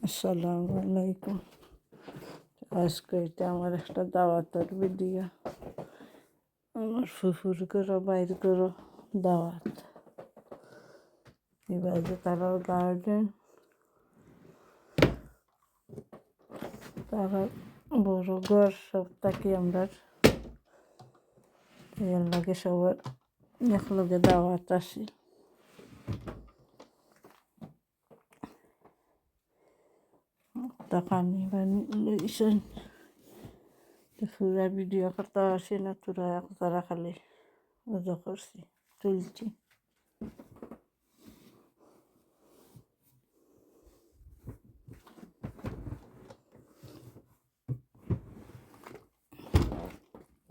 আসসালামু আলাইকুম। আজকে এটা আমার একটা দাওয়াতের ভিডিও। আমার ফুফুর করো বাইর করো দাওয়াত। এবার যে তারার গার্ডেন, তারা বড় ঘর সব থাকি আমরা। এর লাগে সবার একলগে দাওয়াত আসি। তা পানি পানি লইছেন পুরা ভিডিও করতে আসি না, তোরা তারা খালি মজা করছি তুলছি।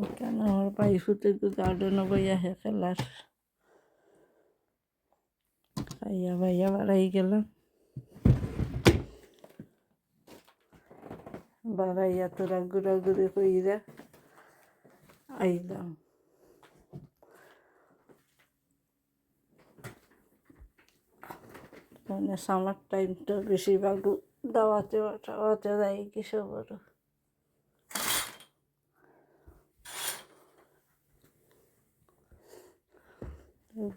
এখানে আমার বাইফুতে গার্ডেনও বইয়া হে খেলার খাইয়া বাইয়া বাড়াই গেলাম। বাড়াইয়া তোরা ঘুরাঘুরি কইরা আইলাম। মানে সামার টাইমটা বেশিরভাগ দাওয়াতে টাওয়াতে যাই কি সবার।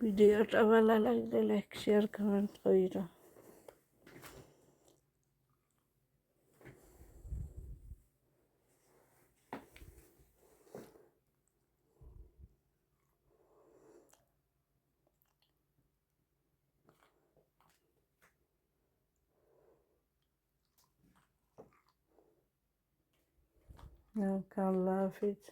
ভিডিওটা ভালো লাগলে লাইক শেয়ার কমেন্ট কইরা। আল্লাহ হাফিজ।